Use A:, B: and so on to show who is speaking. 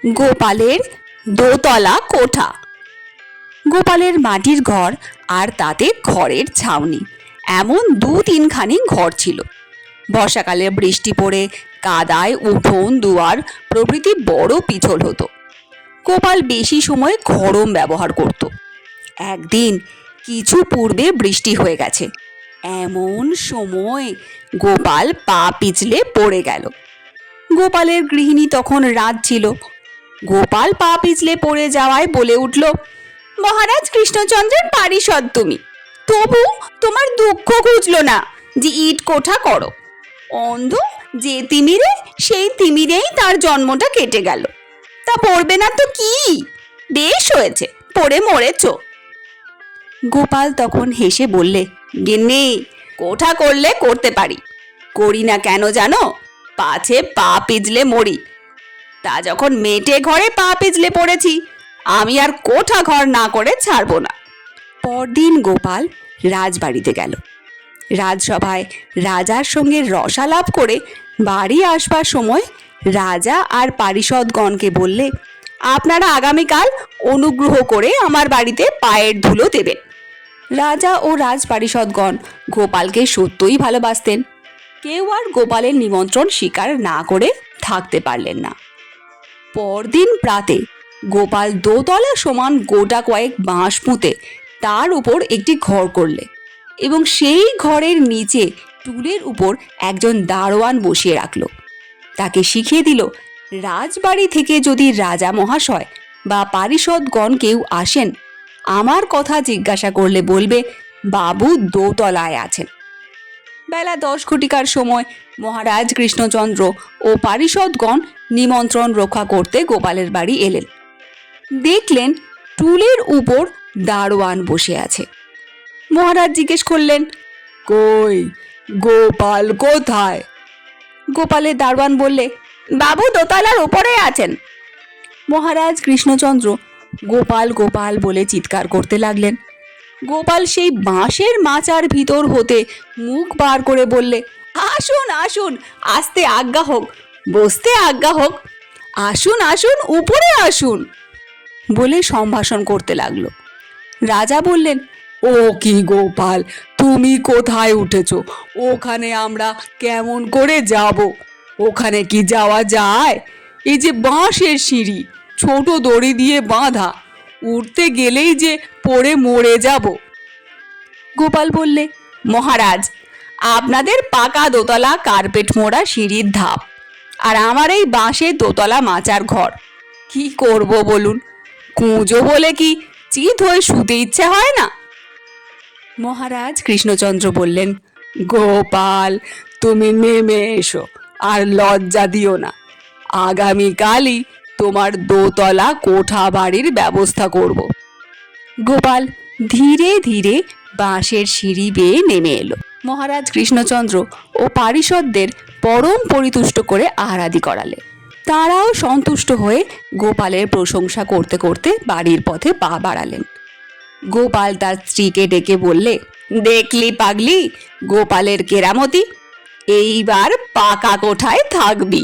A: গোপালের দোতলা কোঠা। গোপালের মাটির ঘর আর তাতে খড়ের ছাউনি, এমন 2-3খানি ঘর ছিল। বর্ষাকালে বৃষ্টি পড়ে কাদায় উঠোন দুয়ার প্রভৃতি বড় পিছল হতো। গোপাল বেশি সময় খড়ম ব্যবহার করত। একদিন কিছু পূর্বে বৃষ্টি হয়ে গেছে, এমন সময় গোপাল পা পিছলে পড়ে গেল। গোপালের গৃহিণী তখন রাঁধছিল। গোপাল পা পিছলে পড়ে যাওয়ায় বলে উঠল, মহারাজ কৃষ্ণচন্দ্রের পারিষদ তুমি, তবু তোমার দুঃখ ঘুচল না যে ইট কোঠা করো। অন্ধ যে তিমিরে সেই তিমিরেই তার জন্মটা কেটে গেল, তা পড়বে না তো কি, বেশ হয়েছে পড়ে মরেছ। গোপাল তখন হেসে বললে, গিন্নি, কোঠা করলে করতে পারি, করি না কেন জানো? পাছে পা পিছলে মরি। তা যখন মেটে ঘরে পা পিছলে পড়েছি, আমি আর কোঠা ঘর না করে ছাড়বো না। পরদিন গোপাল রাজবাড়িতে গেল। রাজসভায় রাজার সঙ্গে রসালাপ করে বাড়ি আসবার সময় রাজা আর পারিষদগণকে বললে, আপনারা আগামীকাল অনুগ্রহ করে আমার বাড়িতে পায়ের ধুলো দেবেন। রাজা ও রাজ পারিষদগণ গোপালকে সত্যই ভালোবাসতেন। কেউ আর গোপালের নিমন্ত্রণ স্বীকার না করে থাকতে পারলেন না। পরদিন প্রাতে গোপাল দোতলা সমান গোটা কয়েক বাঁশ পুঁতে তার উপর একটি ঘর করলে এবং সেই ঘরের নিচে টুলের উপর একজন দারোয়ান বসিয়ে রাখল। তাকে শিখিয়ে দিল, রাজবাড়ি থেকে যদি রাজা মহাশয় বা পারিষদগণ কেউ আসেন, আমার কথা জিজ্ঞাসা করলে বলবে, বাবু দোতলায় আছেন। বেলা 10 ঘটিকার সময় মহারাজ কৃষ্ণচন্দ্র ও পারিষদগণ নিমন্ত্রণ রক্ষা করতে গোপালের বাড়ি এলেন। দেখলেন টুলের উপর দারোয়ান বসে আছে। মহারাজ জিজ্ঞেস করলেন, কই গোপাল কোথায়? গোপালের দারোয়ান বললে, বাবু দোতলার উপরে আছেন। মহারাজ কৃষ্ণচন্দ্র গোপাল গোপাল বলে চিৎকার করতে লাগলেন। গোপাল সেই বাঁশের মাচার ভিতর হতে মুখ বার করে বললে, আসুন আসুন, আসতে আজ্ঞা হোক, বসতে আজ্ঞা হোক, আসুন আসুন, উপরে আসুন বলে সম্ভাষণ করতে লাগলো। রাজা বললেন, ও কি গোপাল, তুমি কোথায় উঠেছ? ওখানে আমরা কেমন করে যাব? ওখানে কি যাওয়া যায়? এই যে বাঁশের সিঁড়ি, ছোট দড়ি দিয়ে বাঁধা, উঠতে গেলেই যে পড়ে মরে যাব। গোপাল বললে, মহারাজ, আপনাদের পাকা দোতলা কার্পেট মোড়া সিঁড়ির ধাপ, আর আমার এই বাঁশের দোতলা মাচার ঘর, কি করব বলুন? কুঁজো বলে কি চিত হয়ে শুতে ইচ্ছে হয় না? মহারাজ কৃষ্ণচন্দ্র বললেন, গোপাল, তুমি নেমে এসো, আর লজ্জা দিও না। আগামীকালই তোমার দোতলা কোঠা বাড়ির ব্যবস্থা করব। গোপাল ধীরে ধীরে বাঁশের সিঁড়ি বেয়ে নেমে এলো। মহারাজ কৃষ্ণচন্দ্র ও পারিষদদের পরম পরিতুষ্ট করে আহারাদি করালে। তারাও সন্তুষ্ট হয়ে গোপালের প্রশংসা করতে করতে বাড়ির পথে পা বাড়ালেন। গোপাল তার স্ত্রীকে ডেকে বললে, দেখলি পাগলি গোপালের কেরামতি, এইবার পাকা কোঠায় থাকবি।